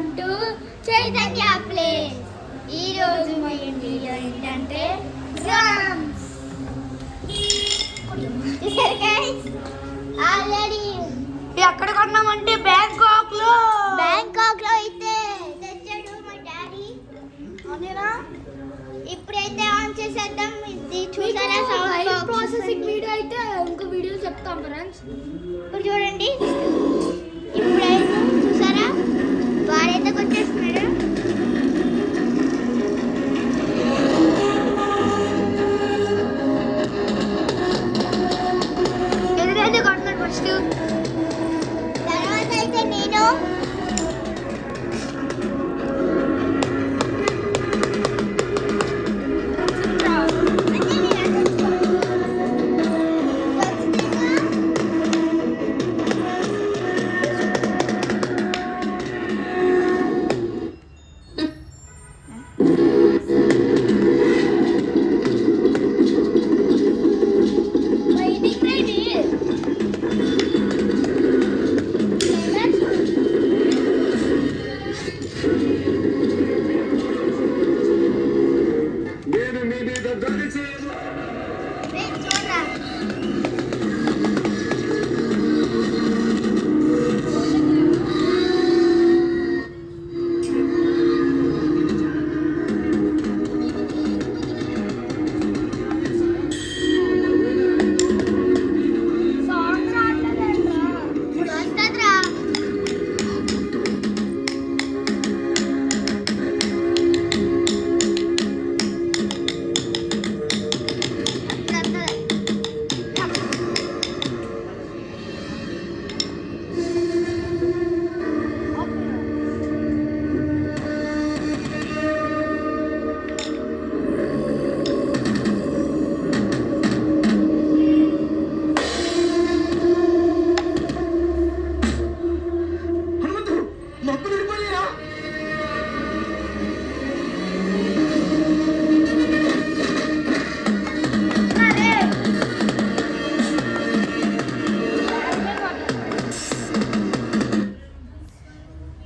Welcome to Chaitanya place. ఈ రోజు మా ఇండియా ఏంటంటే డ్రమ్స్. ఆల్రెడీ ఎక్కడ కొన్నామంటే బ్యాంకాక్ లో అయితే తెచ్చాడు మా డాడీ. అదేనా? ఇప్పుడైతే ఆన్ చేసేద్దాం. ఇది చూసారా సౌండ్ ప్రాసెసింగ్ వీడియో అయితే ఇంకో వీడియో చెప్తాం ఫ్రెండ్స్. ఇప్పుడు చూడండి, ఇప్పుడైతే చూసారా వాడైతే వచ్చేస్తున్నాడు. ఎదురైతే కొడుతున్నాడు ఫస్ట్. తర్వాత అయితే నేను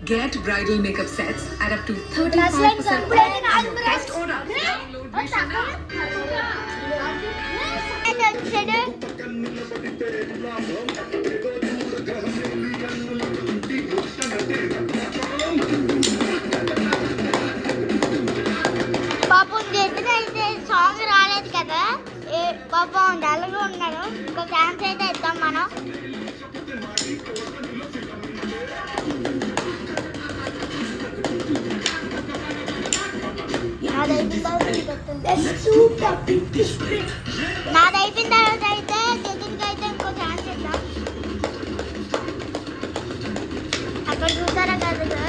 Get bridal makeup sets at up to 35% off. Best order. పాపం జడ్జిగా అయితే సాంగ్ రాలేదు కదా, పాపం డల్గా ఉన్నాడు. ఇంకో ఛాన్స్ అయితే ఇద్దాం మనం. నాదైపోయిన తర్వాత అయితే జడ్జికి అయితే ఇంకో ఛాన్స్ ఇద్దాం. అక్కడ చూసారా కదా,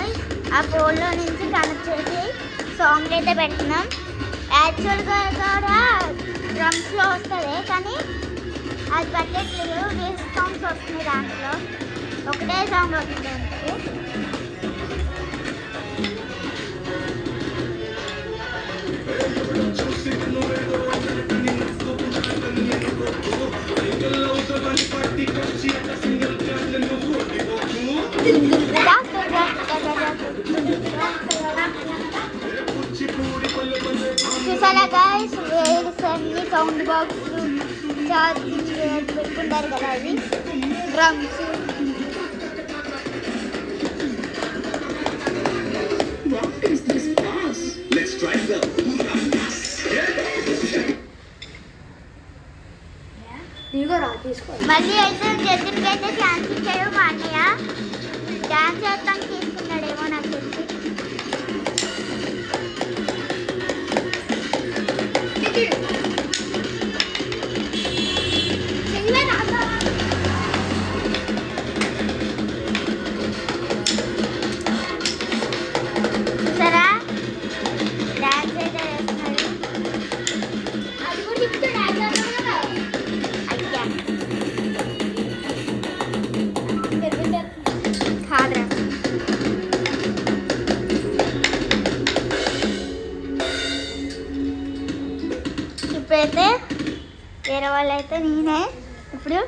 ఆ ఫోన్లో నుంచి కనెక్ట్ చేసి సాంగ్ అయితే పెడుతున్నాం. యాక్చువల్గా కూడా డ్రమ్స్లో వస్తుంది, కానీ అది పెట్టట్లేదు. వేస్ట్ సాంగ్స్ వస్తున్నాయి దాంట్లో, ఒకటే సాంగ్ వస్తుంది. చూసారా గాయస్, అన్ని సౌండ్ బాక్స్ చార్జింగ్ పెట్టుకుంటారు కదా, అవి డ్రమ్స్. మళ్ళీ అయితే జడ్జికి అయితే ఛాన్స్ ఇచ్చాడు మా అన్నయ్య. డాన్స్ చేస్తాను తీసుకున్నాడేమో నాకు తెలిసి. చూసారా డాన్స్ అయితే వేస్తున్నాడు. కాదురా, ఇప్పుడైతే వేరే వాళ్ళు అయితే నేనే ఇప్పుడు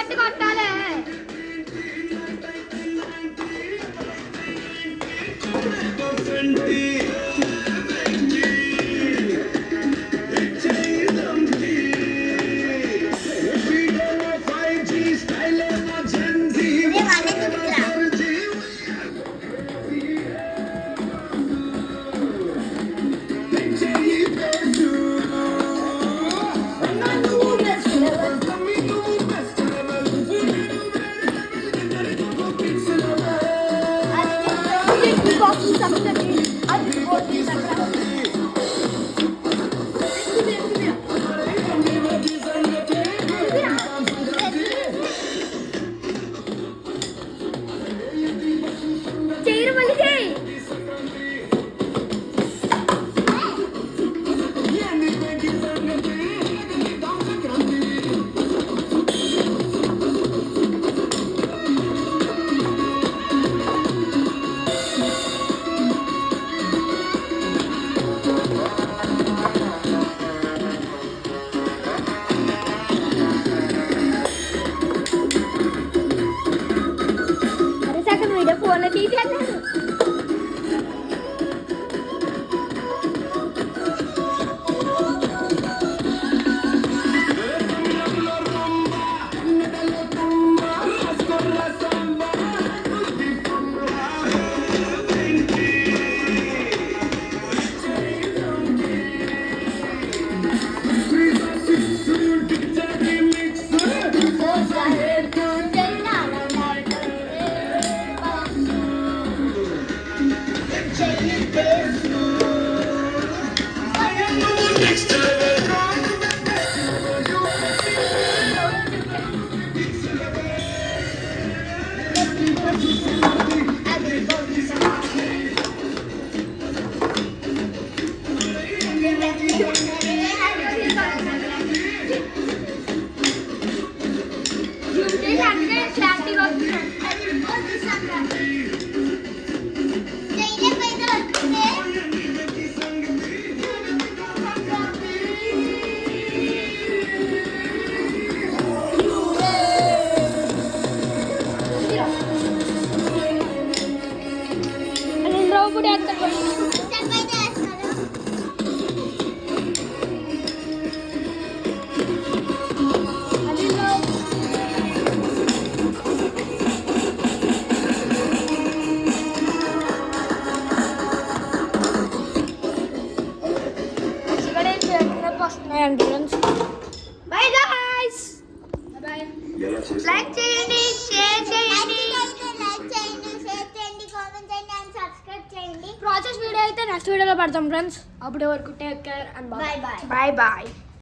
బట్టి కొట్టాలి. ఫోన్ తీసేయాలి. Bye guys. Bye. Like చేయండి, షేర్ చేయండి, సబ్స్క్రైబ్ చేయండి. ప్రాసెస్ వీడియో అయితే నెక్స్ట్ వీడియోలో పడతాం ఫ్రెండ్స్. అప్పటి వరకు take care and Bye bye. Bye bye.